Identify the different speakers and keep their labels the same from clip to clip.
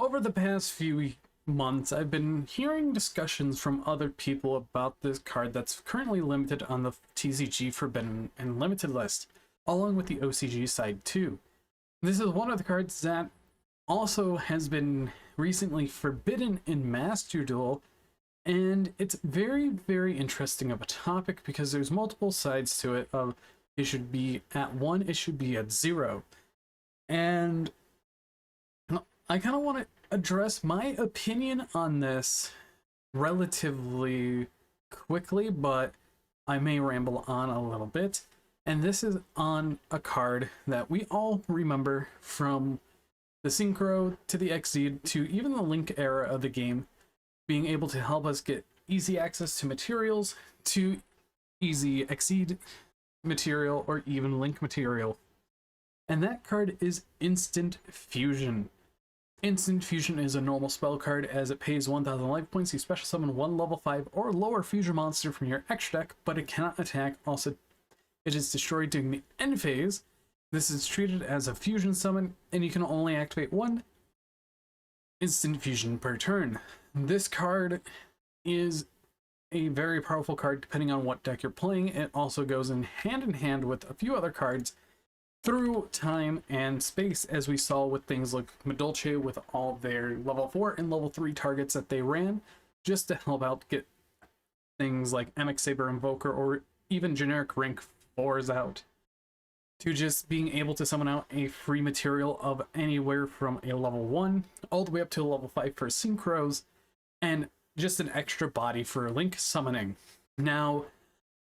Speaker 1: Over the past few months, I've been hearing discussions from other people about this card that's currently limited on the TCG Forbidden and Limited list, along with the OCG side too. This is one of the cards that also has been recently forbidden in Master Duel, and it's very interesting of a topic because there's multiple sides to it. Of it should be at 1, it should be at 0, and I kind of want to address my opinion on this relatively quickly, but I may ramble on a little bit. And this is on a card that we all remember from the Synchro to the Exceed to even the Link era of the game, being able to help us get easy access to materials, to easy Exceed material, or even Link material. And that card is Instant Fusion. Instant Fusion is a normal spell card as it pays 1000 life points. You special summon one level 5 or lower fusion monster from your extra deck, but it cannot attack. Also, it is destroyed during the end phase. This is treated as a fusion summon, and you can only activate one Instant Fusion per turn. This card is a very powerful card depending on what deck you're playing. It also goes in hand with a few other cards through time and space, as we saw with things like Medolce with all their level 4 and level 3 targets that they ran, just to help out get things like MX Saber Invoker or even generic rank 4s out, to just being able to summon out a free material of anywhere from a level 1 all the way up to a level 5 for synchros, and just an extra body for Link summoning. Now,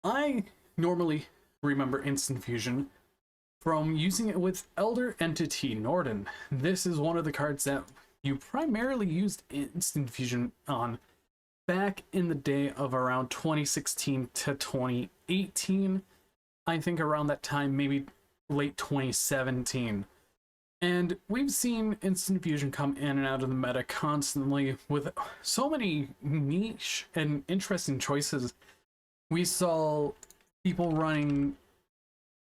Speaker 1: I normally remember Instant Fusion from using it with Elder Entity Norden. This is one of the cards that you primarily used Instant Fusion on back in the day of around 2016 to 2018. I think around that time, maybe late 2017. And we've seen Instant Fusion come in and out of the meta constantly with so many niche and interesting choices. We saw people running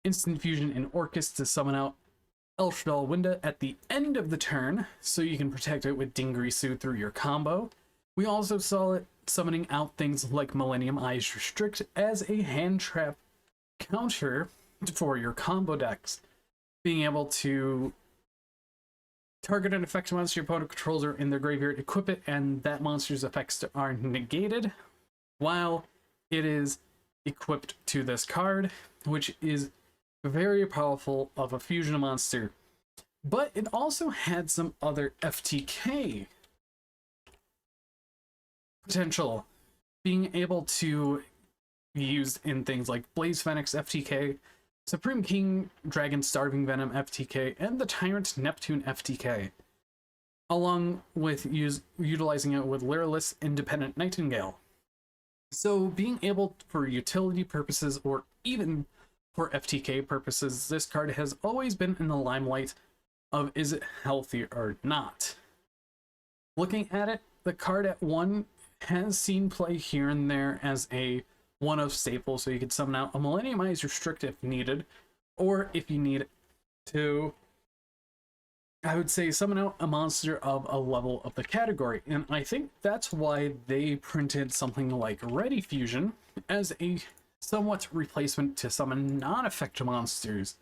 Speaker 1: Instant Fusion in Orcus to summon out Elshadal Winda at the end of the turn, so you can protect it with Dingrisu through your combo. We also saw it summoning out things like Millennium Eyes Restrict as a hand trap counter for your combo decks, being able to target an effect monster your opponent controls are in their graveyard, equip it, and that monster's effects are negated while it is equipped to this card, which is very powerful of a fusion monster. But it also had some other FTK potential, being able to be used in things like Blaze Phoenix FTK, Supreme King Dragon Starving Venom FTK, and the Tyrant Neptune FTK, along with utilizing it with Lyrilless Independent Nightingale. So being able, for utility purposes or even for FTK purposes, this card has always been in the limelight of is it healthy or not. Looking at it, the card at 1 has seen play here and there as a one-of staple, so you could summon out a Millennium Eyes Restrict if needed, or if you need to, I would say, summon out a monster of a level of the category. And I think that's why they printed something like Ready Fusion as a somewhat replacement to summon non-effect monsters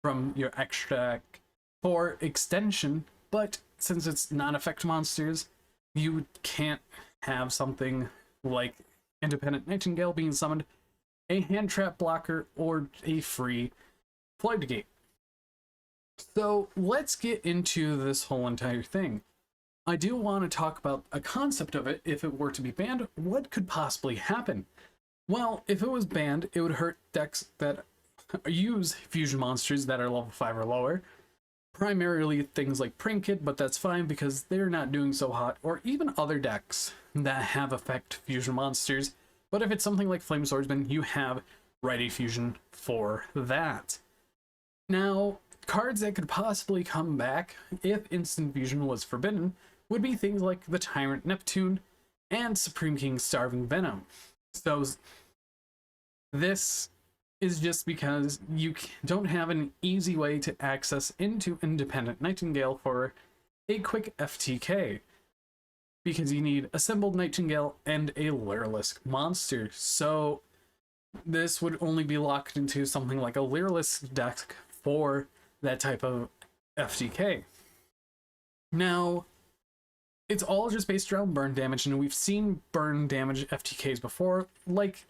Speaker 1: from your extra deck for extension. But since it's non-effect monsters, you can't have something like Independent Nightingale being summoned, a hand trap blocker, or a free floodgate. So let's get into this whole entire thing. I do want to talk about a concept of it. If it were to be banned, what could possibly happen? Well, if it was banned, it would hurt decks that use fusion monsters that are level 5 or lower. Primarily things like Prinkid, but that's fine because they're not doing so hot, or even other decks that have effect fusion monsters. But if it's something like Flame Swordsman, you have Ready Fusion for that. Now, cards that could possibly come back if Instant Fusion was forbidden would be things like the Tyrant Neptune and Supreme King Starving Venom. So this is just because you don't have an easy way to access into Independent Nightingale for a quick FTK, because you need Assembled Nightingale and a Lyrilisk monster. So this would only be locked into something like a Lyrilisk deck for that type of FTK. Now, it's all just based around burn damage, and we've seen burn damage FTKs before, like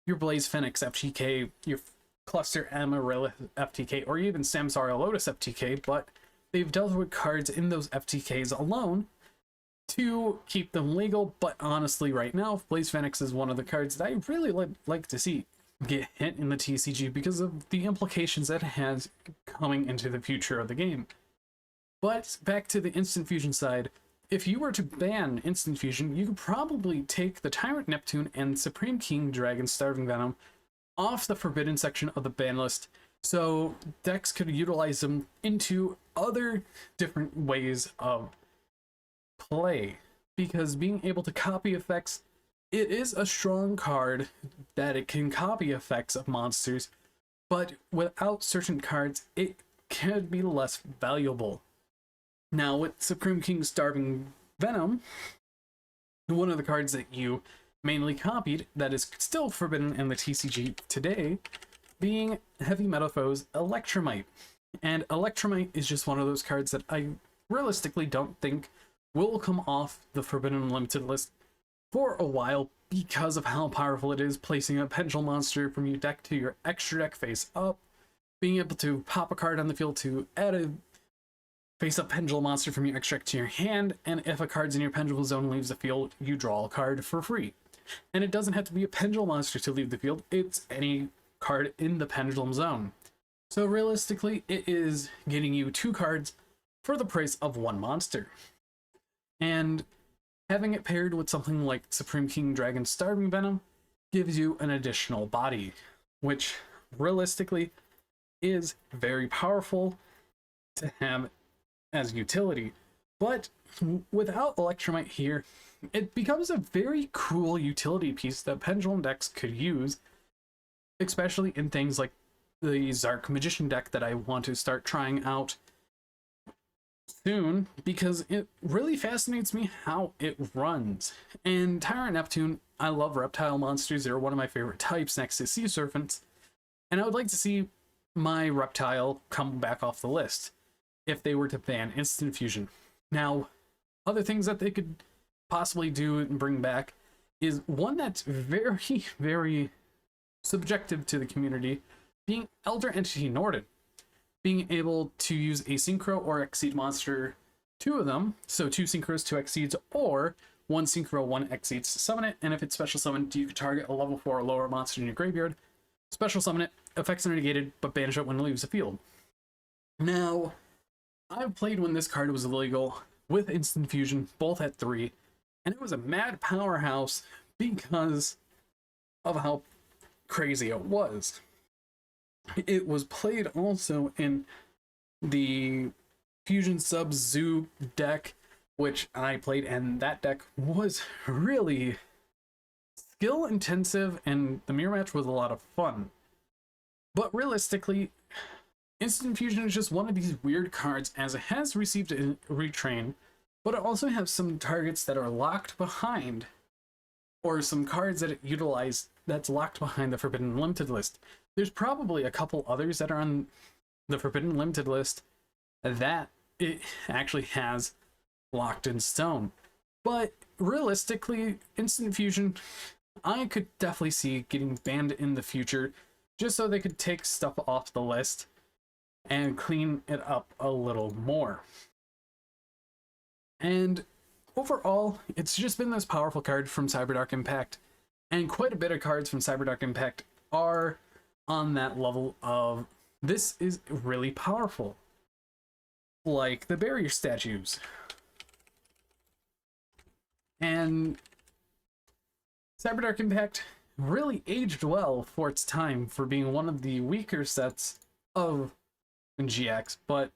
Speaker 1: your Blaze Phoenix FTK, your Cluster Amaryllis FTK, or even Samsara Lotus FTK, but they've dealt with cards in those FTKs alone to keep them legal. But honestly, right now, Blaze Phoenix is one of the cards that I really like to see get hit in the TCG because of the implications that it has coming into the future of the game. But back to the Instant Fusion side, if you were to ban Instant Fusion, you could probably take the Tyrant Neptune and Supreme King Dragon Starving Venom off the forbidden section of the ban list, so decks could utilize them into other different ways of play. Because being able to copy effects, it is a strong card that it can copy effects of monsters, but without certain cards, it can be less valuable. Now, with Supreme King Starving Venom, one of the cards that you mainly copied that is still forbidden in the TCG today being Heavy Metaphors Electromite. And Electromite is just one of those cards that I realistically don't think will come off the Forbidden Unlimited list for a while because of how powerful it is, placing a Pendulum monster from your deck to your extra deck face up, being able to pop a card on the field to add a face-up Pendulum monster from your extra deck to your hand, and if a card's in your Pendulum zone leaves the field, you draw a card for free. And it doesn't have to be a Pendulum monster to leave the field, it's any card in the Pendulum zone. So realistically, it is getting you 2 cards for the price of 1 monster. And having it paired with something like Supreme King Dragon Starving Venom gives you an additional body, which realistically is very powerful to have as utility. But without Electromite here, it becomes a very cool utility piece that Pendulum decks could use, especially in things like the Zark Magician deck that I want to start trying out soon, because it really fascinates me how it runs. And Tyrant Neptune, I love reptile monsters, they're one of my favorite types next to Sea Serpents, and I would like to see my reptile come back off the list if they were to ban Instant Fusion. Now, other things that they could possibly do and bring back is one that's very, very subjective to the community, being Elder Entity Norden. Being able to use a Synchro or Exceed monster, 2 of them, so 2 Synchros, 2 Exceeds, or 1 Synchro, 1 Exceeds to summon it, and if it's special summoned, you can target a level 4 or lower monster in your graveyard, special summon it, effects are negated, but banish it when it leaves the field. Now, I've played when this card was illegal with Instant Fusion, both at 3, and it was a mad powerhouse because of how crazy it was. It was played also in the Fusion Sub Zoo deck, which I played, and that deck was really skill intensive, and the mirror match was a lot of fun. But realistically, Instant Fusion is just one of these weird cards, as it has received a retrain, but it also has some targets that are locked behind, or some cards that it utilized that's locked behind the Forbidden Limited list. There's probably a couple others that are on the Forbidden Limited list that it actually has locked in stone. But realistically, Instant Fusion, I could definitely see getting banned in the future, just so they could take stuff off the list and clean it up a little more. And overall, it's just been this powerful card from Cyberdark Impact, and quite a bit of cards from Cyberdark Impact are on that level of this is really powerful, like the barrier statues. And Cyberdark Impact really aged well for its time for being one of the weaker sets of GX, but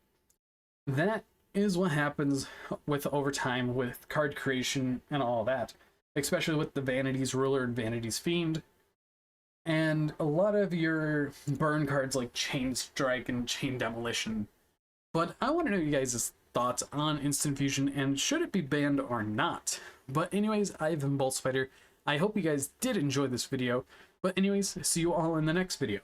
Speaker 1: that is what happens with over time with card creation and all that, especially with the Vanity's Ruler and Vanity's Fiend, and a lot of your burn cards like Chain Strike and Chain Demolition. But I want to know you guys' thoughts on instant fusion and should it be banned or not. But anyways, I've been Boltspider. I hope you guys did enjoy this video. But anyways, see you all in the next video.